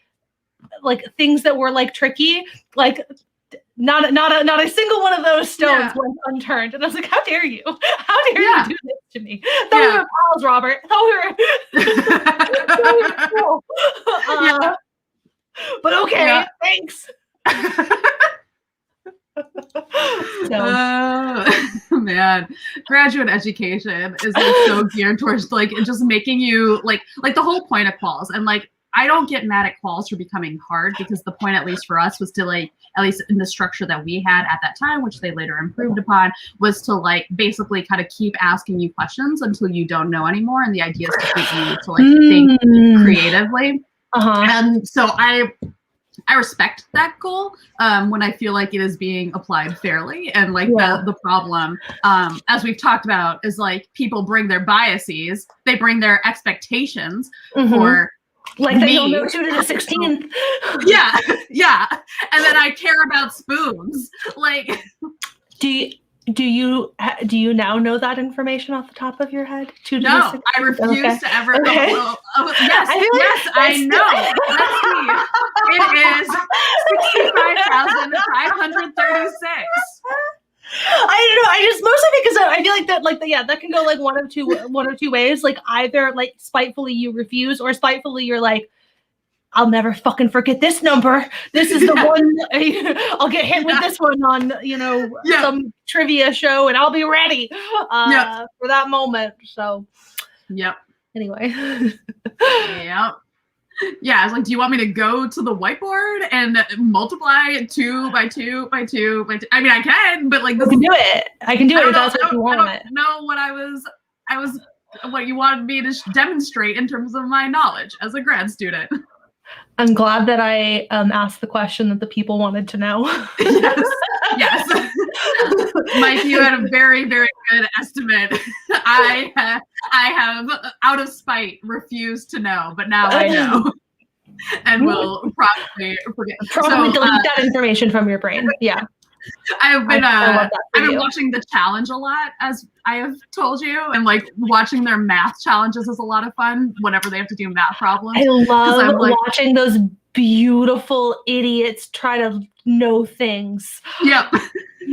B: things that were like tricky, like not a single one of those stones went unturned. And I was like, how dare you? How dare you do this to me? Thought we were pals, Robert. Thought we were cool. But okay, thanks.
A: Man, graduate education is like so geared towards like just making you like the whole point of quals. And like I don't get mad at quals for becoming hard, because the point, at least for us, was to like, at least in the structure that we had at that time, which they later improved upon, was to like basically kind of keep asking you questions until you don't know anymore. And the idea is to get you to like think creatively. And so I respect that goal when I feel like it is being applied fairly. And like the problem, as we've talked about, is like people bring their biases, they bring their expectations for
B: like they don't know 2 to the 16th.
A: Yeah. And then I care about spoons. Like,
B: do you now know that information off the top of your head?
A: No, I refuse to ever.
B: Okay.
A: Yes, I know. Let's see. It is 65,536.
B: I don't know. I just mostly because I feel like that can go like one of two ways. Like either like spitefully you refuse, or spitefully you're like, I'll never fucking forget this number. This is the one I'll get hit with this one on, some trivia show, and I'll be ready for that moment. So, anyway.
A: Yeah, I was like, do you want me to go to the whiteboard and multiply 2 by 2 by 2 by 2? I mean, I can, but like,
B: I can do it. I can do it. That's what you want.
A: I don't know what you wanted me to demonstrate in terms of my knowledge as a grad student.
B: I'm glad that I asked the question that the people wanted to know.
A: Yes. Mike, you had a very, very good estimate. I have, out of spite, refused to know, but now I know. And will probably forget.
B: Delete that information from your brain. Yeah.
A: I've been watching The Challenge a lot, as I have told you, and like watching their math challenges is a lot of fun whenever they have to do math problems.
B: I love watching those beautiful idiots try to know things.
A: Yep.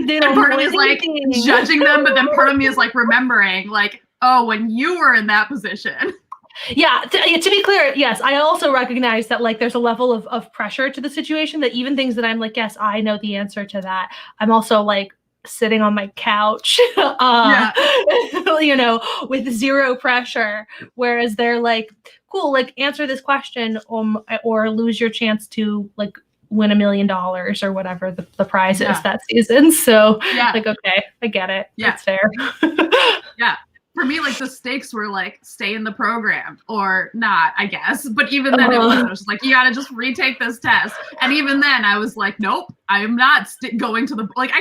B: They don't
A: part of me is like judging them, but then part of me is like remembering, like, oh, when you were in that position.
B: Yeah, to be clear, yes, I also recognize that like there's a level of pressure to the situation that even things that I'm like, yes, I know the answer to that. I'm also like sitting on my couch, with zero pressure. Whereas they're like, cool, like answer this question or lose your chance to like win $1 million or whatever the prize is that season. So like, okay, I get it. Yeah. It's fair.
A: Yeah. For me, like the stakes were like stay in the program or not, I guess. But even then, it was just like, you got to just retake this test. And even then, I was like, nope, I am not going to the like.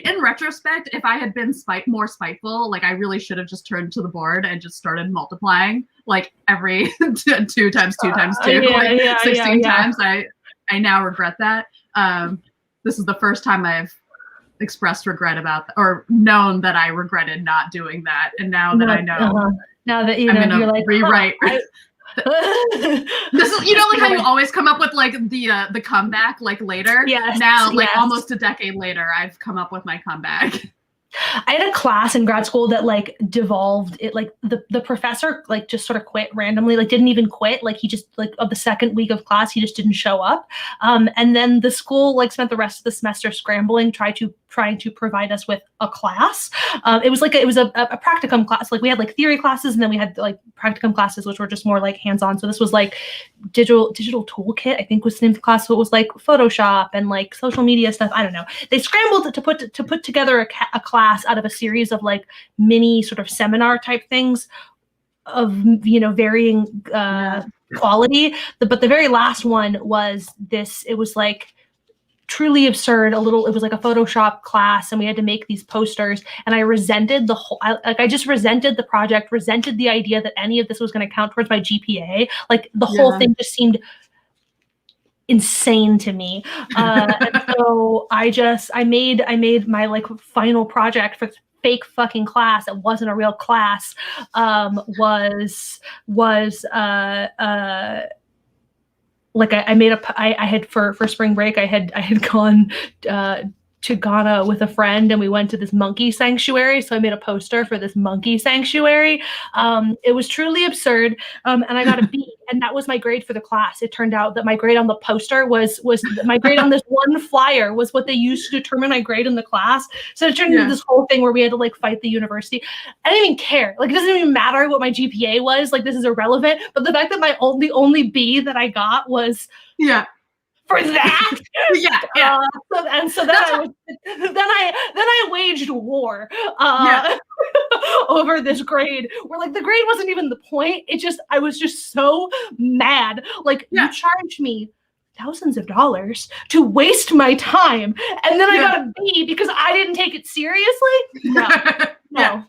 A: In retrospect, if I had been more spiteful, like I really should have just turned to the board and just started multiplying like every 2 times 2 times 2, 16 times. I now regret that. This is the first time I've expressed regret about or known that I regretted not doing that, and now that I know,
B: now that I'm gonna
A: you're like rewrite. This is like how you always come up with like the comeback like later.
B: Yes.
A: Now like almost a decade later, I've come up with my comeback.
B: I had a class in grad school that like devolved it, like the professor like just sort of quit randomly, like didn't even quit, like he just like of the second week of class he just didn't show up, and then the school like spent the rest of the semester scrambling trying to provide us with a class. It was a practicum class. Like we had like theory classes and then we had like practicum classes which were just more like hands-on. So this was like digital toolkit, I think was the name of the class. So it was like Photoshop and like social media stuff. I don't know. They scrambled to put together a class out of a series of like mini sort of seminar type things of varying quality. But the very last one was this. It was like truly absurd. It was like a Photoshop class, and we had to make these posters. And I resented I just resented the project, resented the idea that any of this was going to count towards my GPA. Like the whole thing just seemed insane to me. And so I made my like final project for fake fucking class. It wasn't a real class. Like I had for spring break, I had gone to Ghana with a friend, and we went to this monkey sanctuary. So I made a poster for this monkey sanctuary. It was truly absurd. And I got a B, and that was my grade for the class. It turned out that my grade on the poster was my grade on this one flyer was what they used to determine my grade in the class. So it turned into this whole thing where we had to like fight the university. I didn't even care. Like, it doesn't even matter what my GPA was. Like, this is irrelevant. But the fact that the only B that I got was for that. And so then I waged war over this grade where like the grade wasn't even the point. I was just so mad. Like, you charged me thousands of dollars to waste my time, and then I got a B because I didn't take it seriously. No.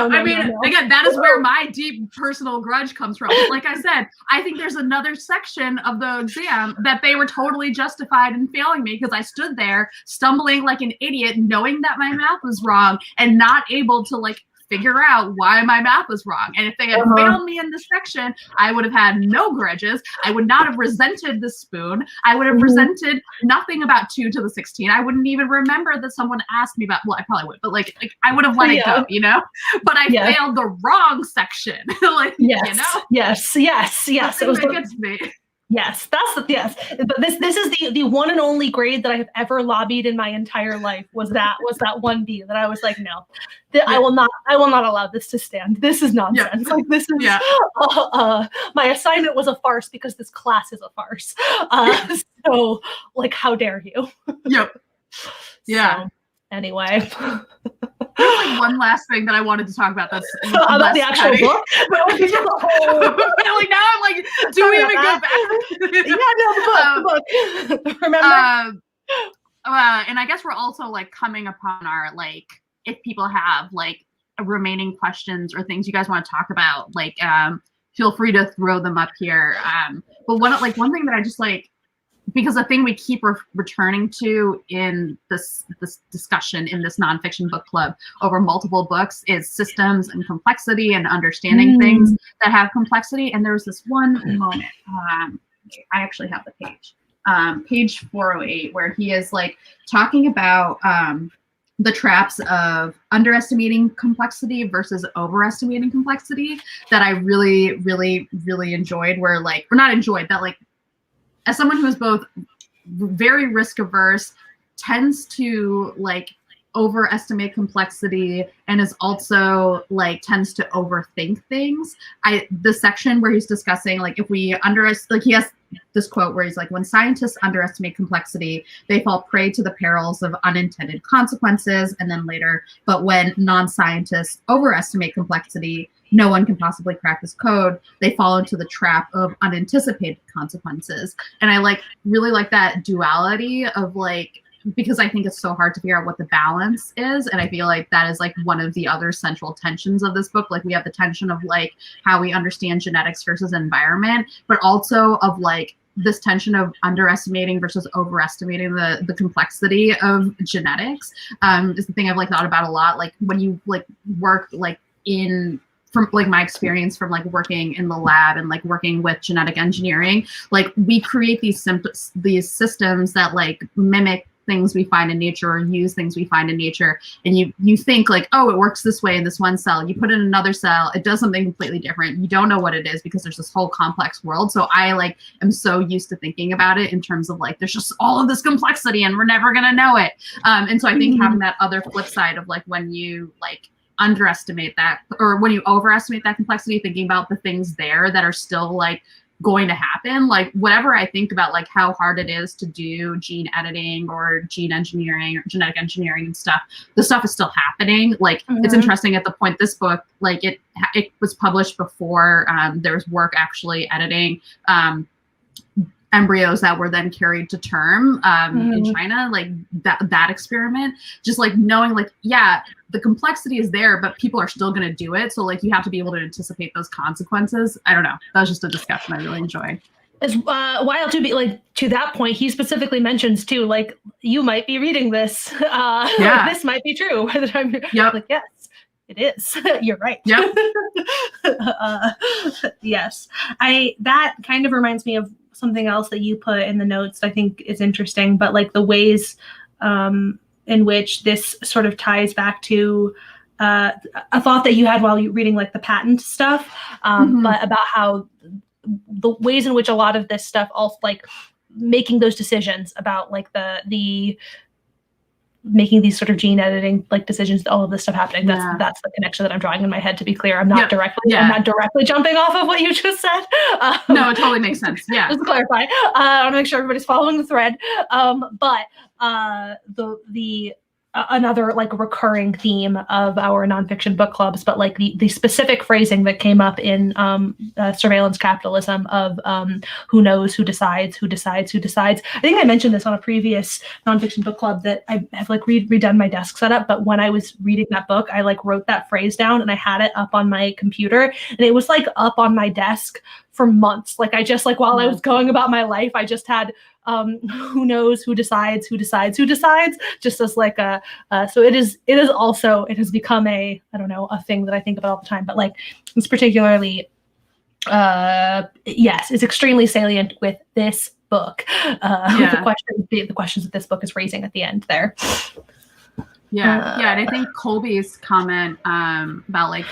B: I mean,
A: again, that is where my deep personal grudge comes from. Like I said, I think there's another section of the exam that they were totally justified in failing me because I stood there stumbling like an idiot, knowing that my math was wrong and not able to like figure out why my math was wrong. And if they had failed me in this section, I would have had no grudges. I would not have resented the spoon. I would have resented nothing about 2 to the 16. I wouldn't even remember that someone asked me about, well, I probably would, but like I would have let it go, but I failed the wrong section. Like,
B: Yes.
A: It was
B: gets me. Yes, yes. But this is the one and only grade that I have ever lobbied in my entire life was that 1B that I was like, no, I will not allow this to stand. This is nonsense. Like this is my assignment was a farce because this class is a farce. So like, how dare you?
A: Yep. Yeah.
B: So, anyway.
A: There's like one last thing that I wanted to talk about. That's
B: about the actual book.
A: Like now I'm like, do we even go back?
B: The book. Remember?
A: And I guess we're also like coming upon our like, if people have like remaining questions or things you guys want to talk about, like feel free to throw them up here. But one thing that I just like, because the thing we keep returning to in this discussion in this nonfiction book club over multiple books is systems and complexity and understanding things that have complexity. And there was this one moment, I actually have the page, page 408, where he is like talking about the traps of underestimating complexity versus overestimating complexity that I really, really, really enjoyed, where like, or not enjoyed, that like, as someone who is both very risk averse, tends to like overestimate complexity and is also like tends to overthink things. The section where he's discussing like if we like he has this quote where he's like, when scientists underestimate complexity, they fall prey to the perils of unintended consequences. And then later, but when non-scientists overestimate complexity, no one can possibly crack this code. They fall into the trap of unanticipated consequences. And I like really like that duality of like, because I think it's so hard to figure out what the balance is. And I feel like that is like one of the other central tensions of this book. Like we have the tension of like how we understand genetics versus environment, but also of like this tension of underestimating versus overestimating the complexity of genetics is the thing I've like thought about a lot. Like when you like work like from like my experience from like working in the lab and like working with genetic engineering, like we create these systems that like mimic things we find in nature or use things we find in nature. And you think like, oh, it works this way in this one cell. You put in another cell, it does something completely different. You don't know what it is because there's this whole complex world. So I like am so used to thinking about it in terms of like, there's just all of this complexity and we're never gonna know it. And so I think having that other flip side of like when you like underestimate that or when you overestimate that complexity, thinking about the things there that are still like going to happen, like whatever I think about like how hard it is to do gene editing or gene engineering or genetic engineering and stuff, the stuff is still happening. Like it's interesting at the point this book, like it was published before there was work actually editing embryos that were then carried to term in China, like that experiment, just like knowing like, yeah, the complexity is there, but people are still going to do it. So like you have to be able to anticipate those consequences. I don't know. That was just a discussion I really enjoyed.
B: It's wild to be like to that point. He specifically mentions too, like you might be reading this. Like, this might be true. Like, yes, it is. You're right.
A: Yep.
B: Yes. That kind of reminds me of something else that you put in the notes I think is interesting, but like the ways in which this sort of ties back to a thought that you had while you reading like the patent stuff, but about how the ways in which a lot of this stuff also like making those decisions about like the making these sort of gene editing like decisions, all of this stuff happening. That's the connection that I'm drawing in my head, to be clear. I'm not directly jumping off of what you just said.
A: No, it totally makes sense. Yeah.
B: Just to clarify. I want to make sure everybody's following the thread. But the another like recurring theme of our nonfiction book clubs, but like the specific phrasing that came up in surveillance capitalism of who knows, who decides, who decides, who decides. I think I mentioned this on a previous nonfiction book club that I have like redone my desk setup, but when I was reading that book, I like wrote that phrase down and I had it up on my computer and it was like up on my desk for months. Like I just like while I was going about my life, I just had who knows, who decides, who decides, who decides, just as like so it has become a thing that I think about all the time, but like it's particularly it's extremely salient with this book, the questions that this book is raising at the end there.
A: Yeah, and I think Colby's comment about like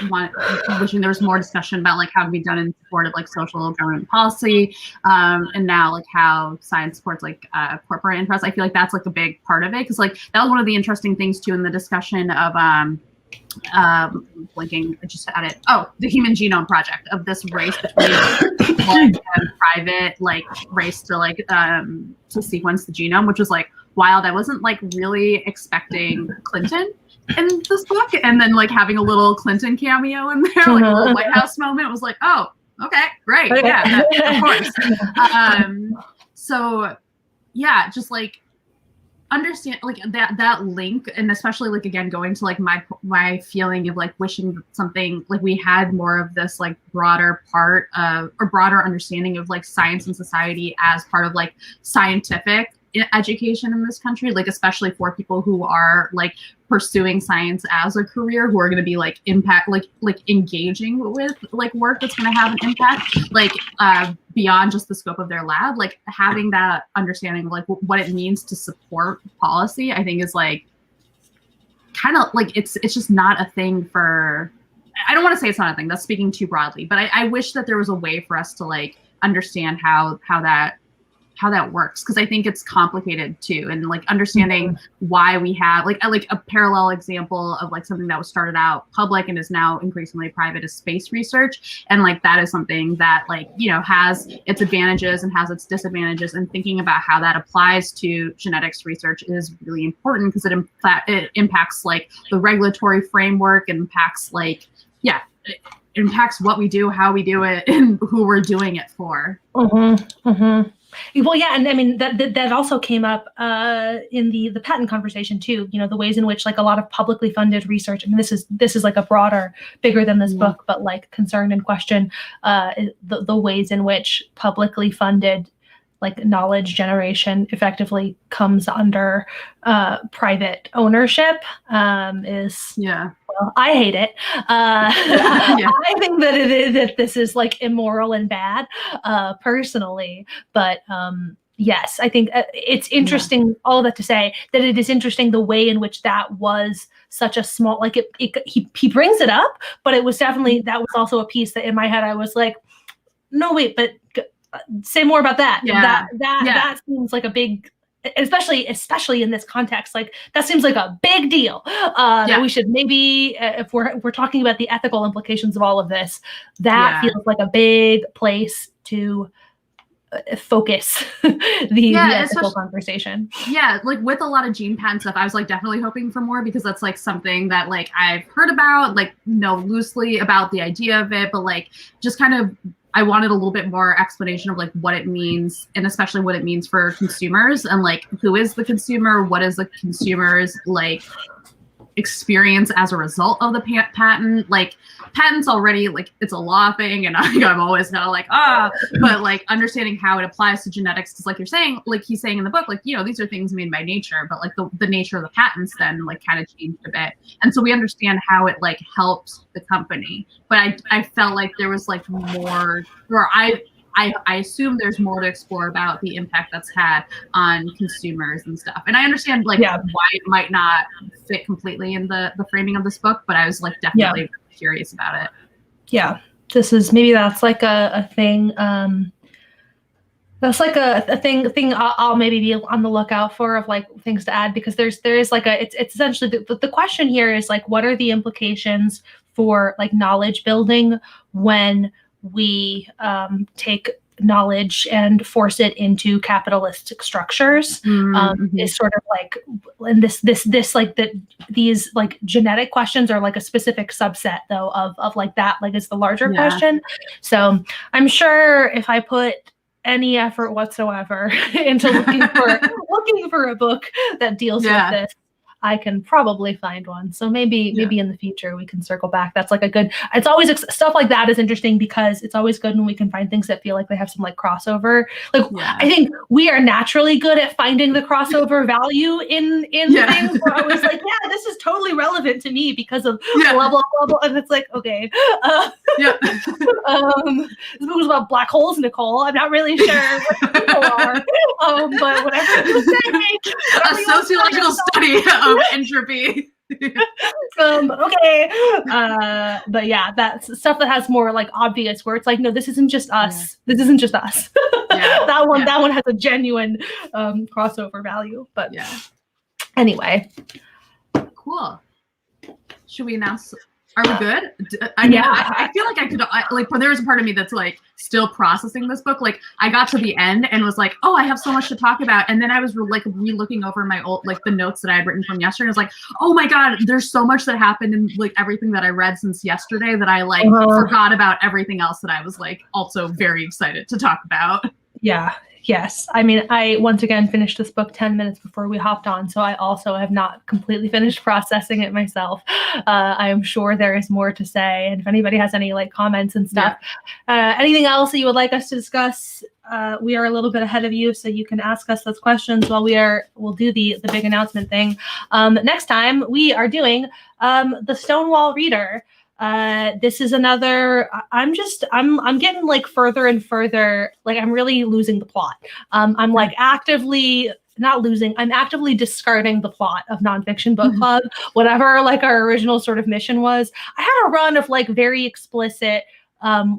A: wishing there was more discussion about like how to be done in support of like social government policy, and now like how science supports like corporate interests. I feel like that's like a big part of it, because like that was one of the interesting things too in the discussion of blinking just at it. Oh, the Human Genome Project, of this race between public and private, like race to like to sequence the genome, which was like wild. I wasn't like really expecting Clinton in this book, and then like having a little Clinton cameo in there, like a little White House moment, was like, oh, okay, great, yeah, of course. So yeah, just like understand like that link, and especially like again going to like my feeling of like wishing something like we had more of this like broader part of or broader understanding of like science and society as part of like scientific education in this country, like especially for people who are like pursuing science as a career, who are going to be like impact like engaging with like work that's going to have an impact like beyond just the scope of their lab. Like having that understanding of like what it means to support policy, I think is like kind of like it's just not a thing for, I don't want to say it's not a thing, that's speaking too broadly, but I wish that there was a way for us to like understand how that works, because I think it's complicated too, and like understanding why we have like a parallel example of like something that was started out public and is now increasingly private is space research, and like that is something that like, you know, has its advantages and has its disadvantages, and thinking about how that applies to genetics research is really important, because it impacts like the regulatory framework, impacts like it impacts what we do, how we do it, and who we're doing it for.
B: Well, yeah, and I mean that also came up in the patent conversation too. You know, the ways in which like a lot of publicly funded research. I mean, this is like a broader, bigger than this book, but like concern and question the ways in which publicly funded like knowledge generation effectively comes under private ownership. Well, I hate it. I think that this is like immoral and bad, personally. But yes, I think it's interesting. All that to say that it is interesting the way in which that was such a small, like he brings it up, but it was definitely, that was also a piece that in my head I was like, no, wait, but say more about that. That seems like a big, especially in this context, like that seems like a big deal. That we should maybe, if we're talking about the ethical implications of all of this, that feels like a big place to focus the ethical conversation.
A: Yeah, like with a lot of gene patent stuff, I was like definitely hoping for more, because that's like something that like I've heard about, like know loosely about the idea of it, but like just kind of I wanted a little bit more explanation of like what it means, and especially what it means for consumers, and like who is the consumer, what is the consumer's like experience as a result of the patent. Like patents already, like it's a law thing, and I'm always kind of like but like understanding how it applies to genetics, because like you're saying, like he's saying in the book, like, you know, these are things made by nature, but like the nature of the patents then like kind of changed a bit, and so we understand how it like helps the company. But I felt like there was like more, or I assume there's more to explore about the impact that's had on consumers and stuff. And I understand like why it might not fit completely in the framing of this book, but I was like definitely curious about it.
B: Yeah, that's like a thing. That's like a thing I'll maybe be on the lookout for, of like things to add, because there is like it's essentially the question here is like, what are the implications for like knowledge building when we take knowledge and force it into capitalistic structures? Is sort of like, and this like that these like genetic questions are like a specific subset though of like that, like it's the larger question. So I'm sure if I put any effort whatsoever into looking for a book that deals with this, I can probably find one. So maybe in the future we can circle back. That's like a good, it's always stuff like that is interesting, because it's always good when we can find things that feel like they have some like crossover. Like I think we are naturally good at finding the crossover value in things where I was like, this is totally relevant to me because of blah, blah, blah, blah. And it's like, okay. This book was about black holes, Nicole. I'm not really sure what people are. But whatever you say.
A: A sociological study of of entropy.
B: Okay. But yeah, that's stuff that has more like obvious where it's like, no, this isn't just us. This isn't just us. That one has a genuine crossover value. But anyway.
A: Cool. Should we announce? Are we good? I mean, I feel like I could, like, there was a part of me that's like still processing this book. Like, I got to the end and was like, oh, I have so much to talk about. And then I was like re-looking over my old, like the notes that I had written from yesterday. And I was like, oh my God, there's so much that happened in like everything that I read since yesterday that I like forgot about everything else that I was like also very excited to talk about.
B: Yeah. Yes. I mean, I once again finished this book 10 minutes before we hopped on, so I also have not completely finished processing it myself. I am sure there is more to say, and if anybody has any like comments and stuff, anything else that you would like us to discuss, we are a little bit ahead of you, so you can ask us those questions while we'll do the big announcement thing. Next time we are doing the Stonewall Reader. This is another, I'm getting like further and further, like I'm really losing the plot. I'm like actively not losing, I'm actively discarding the plot of Nonfiction Book Club, whatever like our original sort of mission was. I had a run of like very explicit,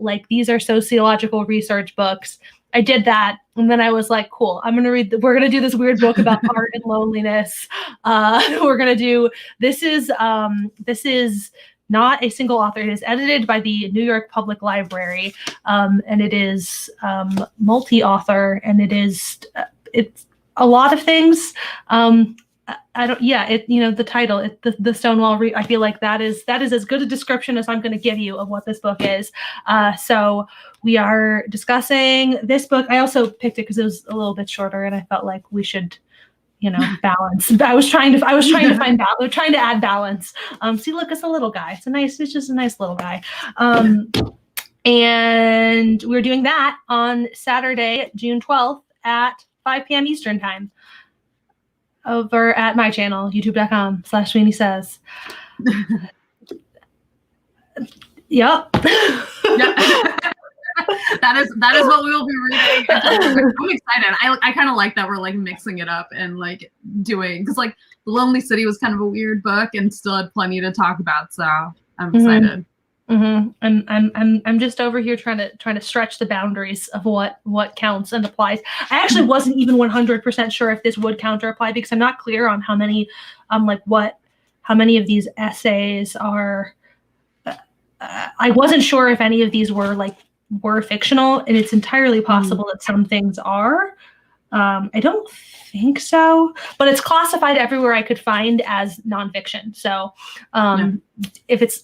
B: like these are sociological research books. I did that. And then I was like, cool, we're going to do this weird book about art and loneliness. We're going to do, this is not a single author. It is edited by the New York Public Library, and it is multi-author, and it's a lot of things. The title, the Stonewall. I feel like that is as good a description as I'm going to give you of what this book is. So we are discussing this book. I also picked it because it was a little bit shorter, and I felt like we should, balance. I was trying to find balance. We're trying to add balance. See, look, it's a little guy. It's just a nice little guy. And we're doing that on Saturday, June 12th at 5 p.m. Eastern time over at my channel, youtube.com/Sweeney Says. Yep.
A: That is what we will be reading. I'm excited. I kind of like that we're like mixing it up and like doing, because like The Lonely City was kind of a weird book and still had plenty to talk about. So I'm excited.
B: I'm just over here trying to stretch the boundaries of what counts and applies. I actually wasn't even 100% sure if this would count or apply because I'm not clear on how many of these essays are. I wasn't sure if any of these were fictional, and it's entirely possible that some things are. I don't think so, but it's classified everywhere I could find as nonfiction. So if it's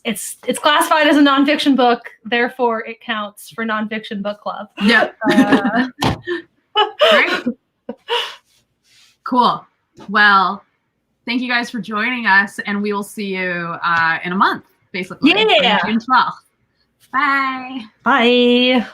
B: classified as a nonfiction book, therefore it counts for Nonfiction Book Club.
A: Yep. Great. Cool. Well, thank you guys for joining us, and we will see you in a month, basically.
B: Yeah.
A: June 12th. Bye.
B: Bye.